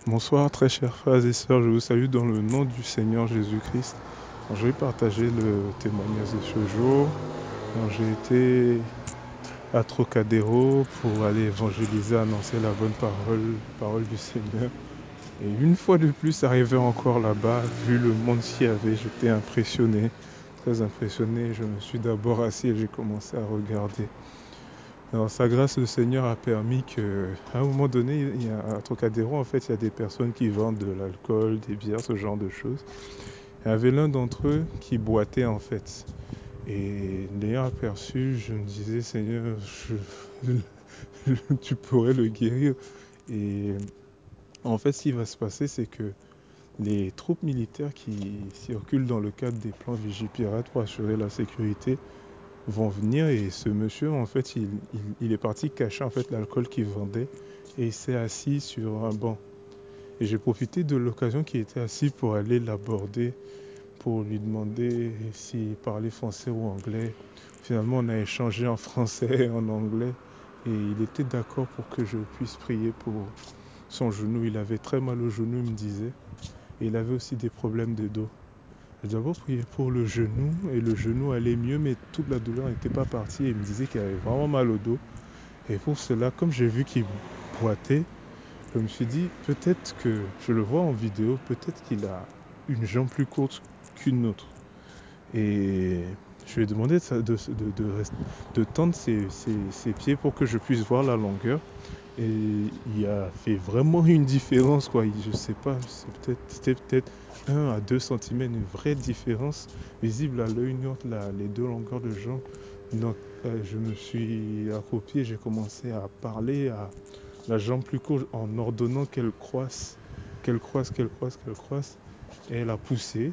Bonsoir très chers frères et sœurs, je vous salue dans le nom du Seigneur Jésus-Christ. Je vais partager le témoignage de ce jour. J'ai été à Trocadéro pour aller évangéliser, annoncer la bonne parole du Seigneur. Et une fois de plus, arrivé encore là-bas, vu le monde qu'il y avait, j'étais impressionné, très impressionné. Je me suis d'abord assis et j'ai commencé à regarder. Alors, sa grâce, le Seigneur a permis que, à un moment donné, à Trocadéro, en fait, il y a des personnes qui vendent de l'alcool, des bières, ce genre de choses. Il y avait l'un d'entre eux qui boitait, en fait. Et l'ayant aperçu, je me disais, Seigneur, tu pourrais le guérir. Et en fait, ce qui va se passer, c'est que les troupes militaires qui circulent dans le cadre des plans Vigipirate pour assurer la sécurité vont venir et ce monsieur en fait il est parti cacher en fait l'alcool qu'il vendait et il s'est assis sur un banc. Et j'ai profité de l'occasion qu'il était assis pour aller l'aborder, pour lui demander s'il parlait français ou anglais. Finalement on a échangé en français et en anglais et il était d'accord pour que je puisse prier pour son genou. Il avait très mal au genou, il me disait, et il avait aussi des problèmes de dos. J'ai d'abord prié pour le genou et le genou allait mieux, mais toute la douleur n'était pas partie et il me disait qu'il avait vraiment mal au dos. Et pour cela, comme j'ai vu qu'il boitait, je me suis dit peut-être que je le vois en vidéo, peut-être qu'il a une jambe plus courte qu'une autre. Et je lui ai demandé de tendre ses pieds pour que je puisse voir la longueur. Et il a fait vraiment une différence, quoi. Je sais pas, c'était peut-être 1 à 2 centimètres, une vraie différence visible à l'œil nu entre les deux longueurs de jambe. Donc, je me suis accroupi et j'ai commencé à parler à la jambe plus courte en ordonnant qu'elle croisse, qu'elle croisse, qu'elle croisse, qu'elle croisse. Et elle a poussé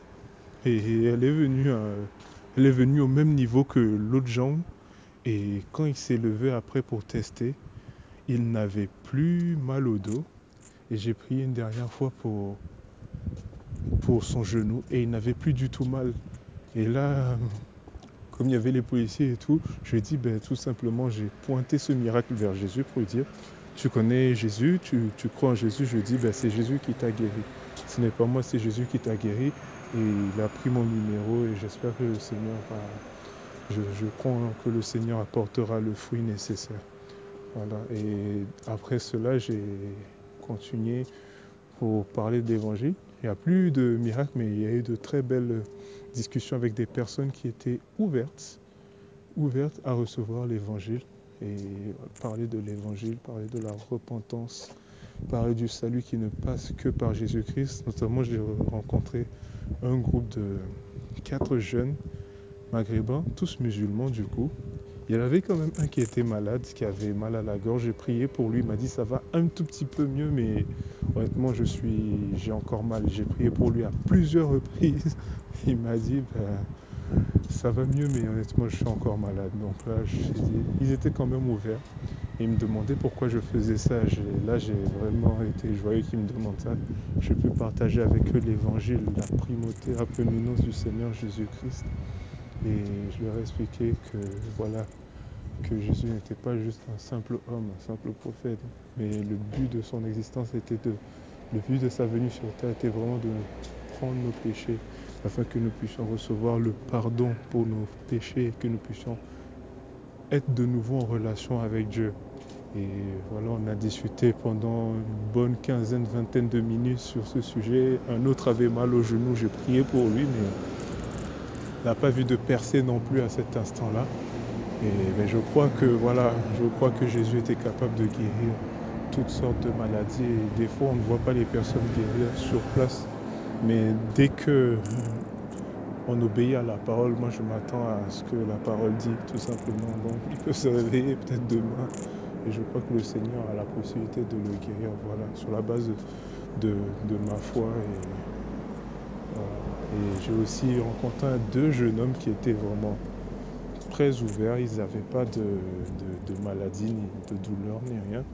et elle est venue au même niveau que l'autre jambe. Et quand il s'est levé après pour tester, il n'avait plus mal au dos et j'ai prié une dernière fois pour son genou et il n'avait plus du tout mal. Et là, comme il y avait les policiers et tout, je lui ai dit, ben, tout simplement, j'ai pointé ce miracle vers Jésus pour lui dire, tu connais Jésus, tu crois en Jésus. Je lui ai dit, ben, c'est Jésus qui t'a guéri. Ce n'est pas moi, c'est Jésus qui t'a guéri. Et il a pris mon numéro et j'espère que le Seigneur va... Je crois que le Seigneur apportera le fruit nécessaire. Voilà. Et après cela, j'ai continué pour parler de l'évangile. Il n'y a plus de miracles, mais il y a eu de très belles discussions avec des personnes qui étaient ouvertes à recevoir l'évangile et parler de l'évangile, parler de la repentance, parler du salut qui ne passe que par Jésus-Christ. Notamment, j'ai rencontré un groupe de 4 jeunes maghrébins, tous musulmans du coup. Il y en avait quand même un qui était malade, qui avait mal à la gorge. J'ai prié pour lui, il m'a dit ça va un tout petit peu mieux, mais honnêtement j'ai encore mal. J'ai prié pour lui à plusieurs reprises. Il m'a dit ça va mieux, mais honnêtement je suis encore malade. Donc là, ils étaient quand même ouverts. Et ils me demandaient pourquoi je faisais ça. Là, j'ai vraiment été joyeux qu'ils me demandent ça. Je peux partager avec eux l'évangile, la primauté, la prééminence du Seigneur Jésus-Christ. Et je leur ai expliqué que voilà, que Jésus n'était pas juste un simple homme, un simple prophète, mais le but de son existence le but de sa venue sur terre était vraiment de prendre nos péchés afin que nous puissions recevoir le pardon pour nos péchés et que nous puissions être de nouveau en relation avec Dieu. Et voilà, on a discuté pendant une bonne quinzaine, vingtaine de minutes sur ce sujet. Un autre avait mal au genou, j'ai prié pour lui, mais il n'a pas vu de percée non plus à cet instant-là. Et ben, je crois que Jésus était capable de guérir toutes sortes de maladies. Et des fois, on ne voit pas les personnes guérir sur place. Mais dès que on obéit à la parole, moi je m'attends à ce que la parole dit, tout simplement. Donc il peut se réveiller peut-être demain. Et je crois que le Seigneur a la possibilité de le guérir, voilà, sur la base de ma foi. Et j'ai aussi rencontré 2 jeunes hommes qui étaient vraiment très ouverts. Ils n'avaient pas de maladie, ni de douleur, ni rien.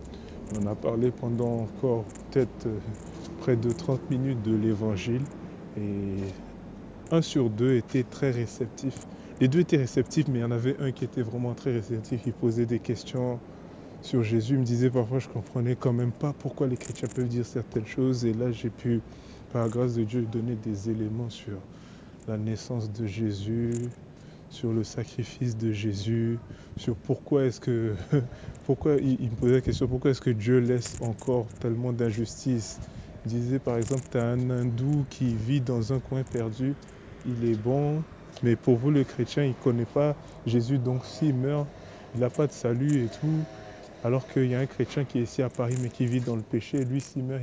On a parlé pendant encore peut-être près de 30 minutes de l'évangile. Et un sur deux était très réceptif. Les deux étaient réceptifs, mais il y en avait un qui était vraiment très réceptif. Il posait des questions sur Jésus, il me disait parfois je comprenais quand même pas pourquoi les chrétiens peuvent dire certaines choses. Et là, j'ai pu, par la grâce de Dieu, lui donner des éléments sur la naissance de Jésus, sur le sacrifice de Jésus, sur pourquoi est-ce que, pourquoi il me posait la question, pourquoi est-ce que Dieu laisse encore tellement d'injustice. Il disait par exemple, tu as un hindou qui vit dans un coin perdu, il est bon, mais pour vous le chrétien, il ne connaît pas Jésus, donc s'il meurt, il n'a pas de salut et tout. Alors qu'il y a un chrétien qui est ici à Paris mais qui vit dans le péché, lui s'il meurt,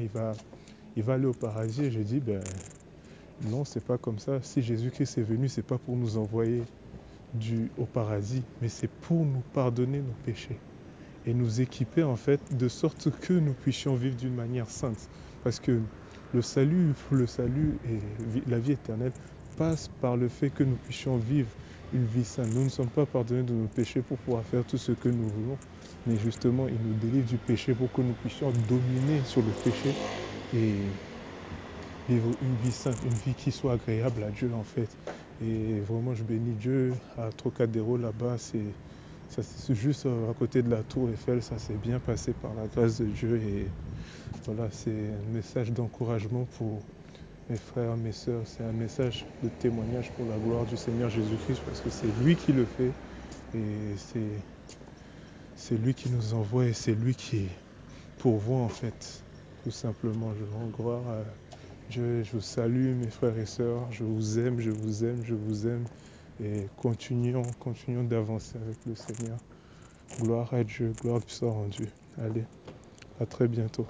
il va aller au paradis. Et je dis, ben non, c'est pas comme ça. Si Jésus-Christ est venu, c'est pas pour nous envoyer au paradis, mais c'est pour nous pardonner nos péchés et nous équiper en fait de sorte que nous puissions vivre d'une manière sainte. Parce que le salut et la vie éternelle passe par le fait que nous puissions vivre une vie sainte. Nous ne sommes pas pardonnés de nos péchés pour pouvoir faire tout ce que nous voulons, mais justement, il nous délivre du péché pour que nous puissions dominer sur le péché et vivre une vie sainte, une vie qui soit agréable à Dieu en fait. Et vraiment, je bénis Dieu à Trocadéro là-bas. C'est juste à côté de la tour Eiffel, ça s'est bien passé par la grâce de Dieu. Et voilà, c'est un message d'encouragement pour mes frères, mes sœurs. C'est un message de témoignage pour la gloire du Seigneur Jésus-Christ parce que c'est lui qui le fait. Et c'est lui qui nous envoie et c'est lui qui pourvoit en fait. Tout simplement, je rends gloire à Dieu. Je vous salue mes frères et sœurs. Je vous aime, je vous aime, je vous aime. Et continuons d'avancer avec le Seigneur. Gloire à Dieu, gloire lui soit rendue. Allez, à très bientôt.